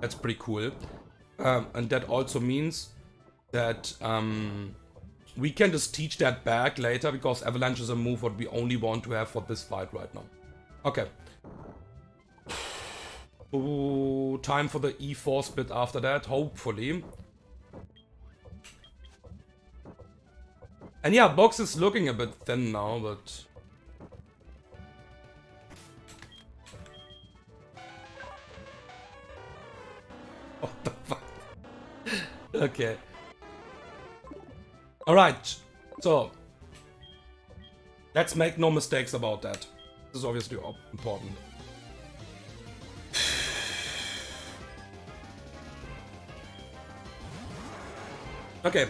That's pretty cool. And that also means that we can just teach that back later, because Avalanche is a move what we only want to have for this fight right now. Okay. Ooh, time for the E4 split after that, hopefully. And yeah, box is looking a bit thin now, but... What the fuck? Okay. Alright, so... let's make no mistakes about that. This is obviously important. Okay.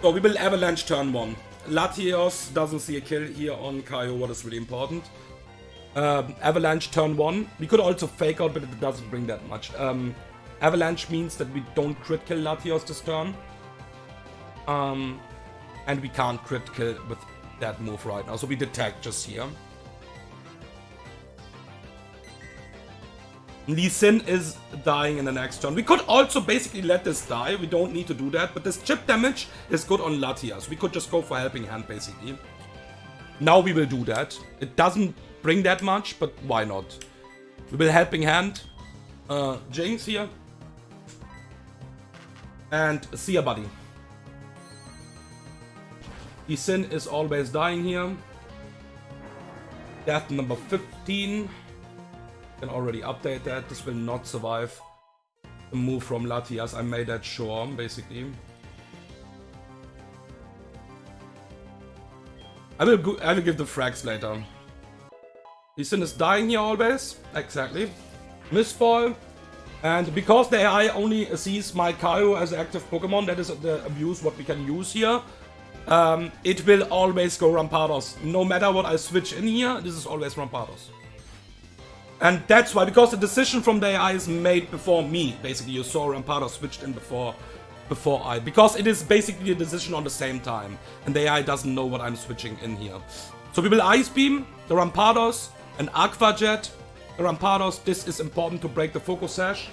So we will Avalanche turn 1. Latios doesn't see a kill here on Kaio, what is really important. Avalanche turn 1. We could also fake out, but it doesn't bring that much. Avalanche means that we don't crit kill Latios this turn. And we can't crit kill with that move right now, so we detect just here. Lee Sin is dying in the next turn. We could also basically let this die. We don't need to do that. But this chip damage is good on Latias. We could just go for Helping Hand, basically. Now we will do that. It doesn't bring that much, but why not? We will Helping Hand Jinx here. And see ya, buddy. Lee Sin is always dying here. Death number 15. Can already update that. This will not survive the move from Latias. I made that sure, basically. I will give the frags later. Lee Sin is dying here always. Exactly. Mistball. And because the AI only sees my Kaio as an active Pokemon, that is the abuse what we can use here. It will always go Rampados. No matter what I switch in here, this is always Rampados. And that's why, because the decision from the AI is made before me. Basically, you saw Rampados switched in before I. Because it is basically a decision on the same time. And the AI doesn't know what I'm switching in here. So we will Ice Beam, the Rampados, and Aqua Jet. The Rampados, this is important to break the Focus Sash.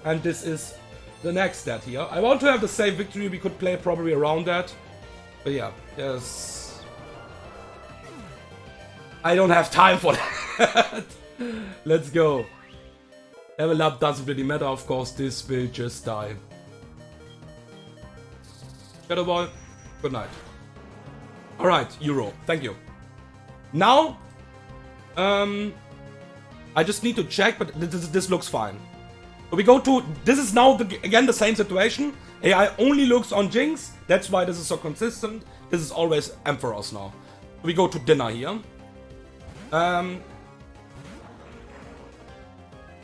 And this is the next stat here. I want to have the safe victory. We could play probably around that. But yeah, there's... I don't have time for that. Let's go. Level up doesn't really matter, of course. This will just die. Shadow Ball, good night. Alright, Euro, thank you. Now, I just need to check, but this looks fine. So we go to, this is now, again, the same situation. AI only looks on Jinx. That's why this is so consistent. This is always Ampharos now. We go to dinner here.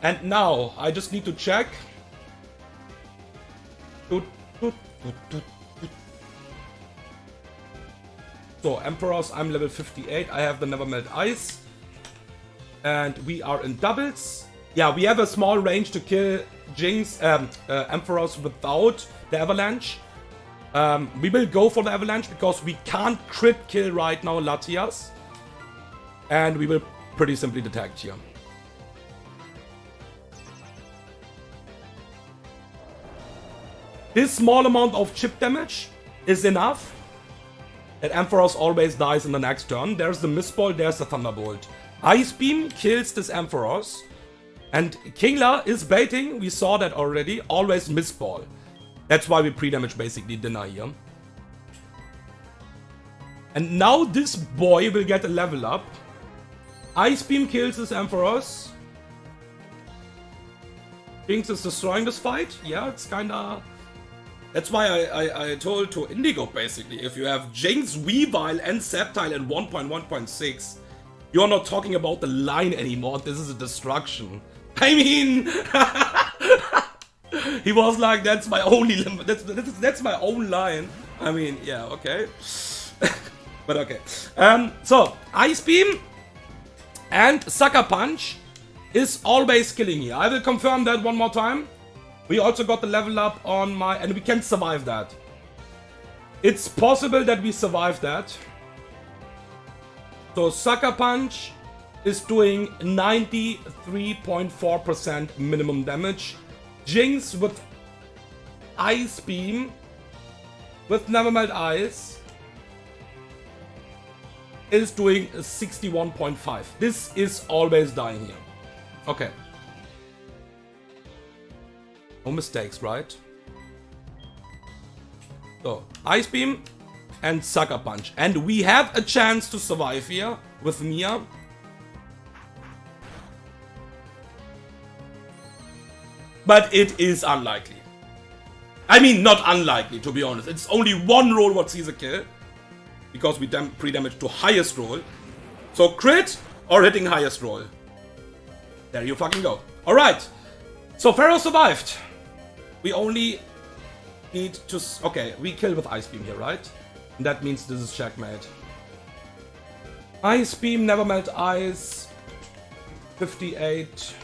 And now, I just need to check. So, Ampharos, I'm level 58. I have the Never Melt Ice. And we are in doubles. Yeah, we have a small range to kill Jinx, Ampharos without the Avalanche. We will go for the Avalanche because we can't crit kill right now Latias. And we will pretty simply detect here. This small amount of chip damage is enough that Ampharos always dies in the next turn. There's the Mistball, there's the Thunderbolt. Ice Beam kills this Ampharos. And Kingler is baiting, we saw that already, always Mistball. That's why we pre-damage basically dinner here. And now this boy will get a level up. Ice Beam kills this Ampharos. Jinx is destroying this fight. Yeah, it's kinda... That's why I told to Indigo basically, if you have Jinx, Weavile and Sceptile in 1.1.6, you're not talking about the line anymore, this is a destruction. I mean... He was like, that's my only limit, that's my own line. I mean, yeah, okay. But okay. So, Ice Beam and Sucker Punch is always killing here. I will confirm that one more time. We also got the level up on my... and we can survive that. It's possible that we survive that. So Sucker Punch is doing 93.4% minimum damage. Jinx with Ice Beam, with Never Melt Ice, is doing 61.5. This is always dying here. Okay. No mistakes, right? So, Ice Beam and Sucker Punch. And we have a chance to survive here with Mia. But it is unlikely. I mean, not unlikely, to be honest. It's only one roll what sees a kill. Because we pre-damage to highest roll. So crit or hitting highest roll. There you fucking go. Alright. So Pharaoh survived. We only need to... Okay, we kill with Ice Beam here, right? And that means this is checkmate. Ice Beam, Never Melt Ice. 58.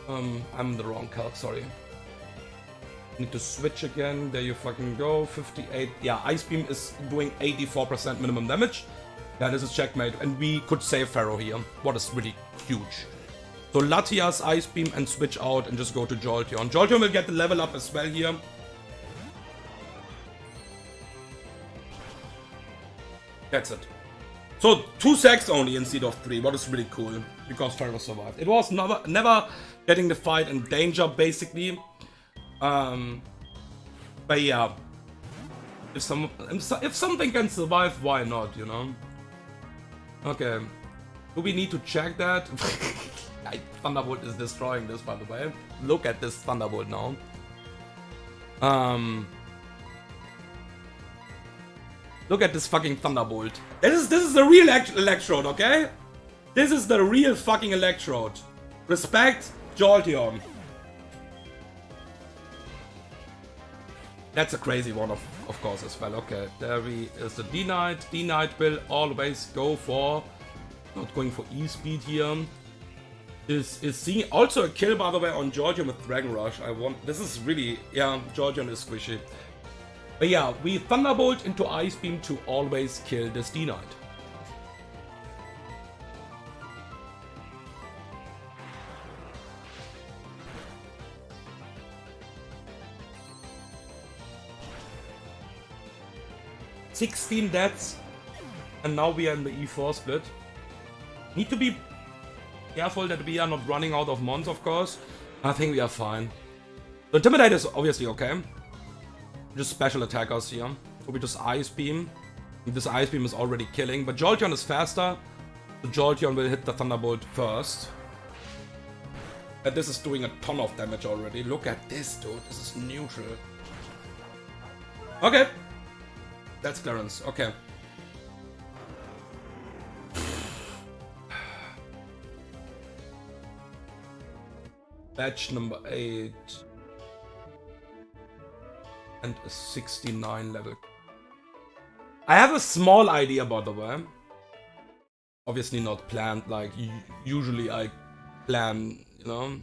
I'm the wrong calc, sorry. Need to switch again. There you fucking go. 58. Yeah, Ice Beam is doing 84% minimum damage. Yeah, this is checkmate. And we could save Pharaoh here. What is really huge. So Latias, Ice Beam, and switch out and just go to Jolteon. Jolteon will get the level up as well here. That's it. So 2 sacks only instead of 3. What is really cool. Because Pharaoh survived. It was never getting the fight in danger, basically. But yeah, if something can survive, why not, you know? Okay, do we need to check that? Thunderbolt is destroying this, by the way. Look at this Thunderbolt now. Look at this fucking Thunderbolt. This is the real Electrode, okay? This is the real fucking Electrode. Respect Jolteon. That's a crazy one, of course, as well. Okay, there is the D-Knight. D-Knight will always go for... Not going for E-Speed here. Is seeing also a kill, by the way, on Jolteon with Dragon Rush. This is really... Yeah, Jolteon is squishy. But yeah, we Thunderbolt into Ice Beam to always kill this D-Knight. $16 deaths, and now we are in the E4 split. Need to be careful that we are not running out of mons, of course. I think we are fine. The Intimidate is obviously okay. Just special attackers here. So we just Ice Beam. This Ice Beam is already killing, but Jolteon is faster. The Jolteon will hit the Thunderbolt first. And this is doing a ton of damage already. Look at this, dude. This is neutral. Okay. That's clearance, okay. Batch number 8. And a 69 level. I have a small idea, by the way. Obviously not planned, like usually I plan, you know.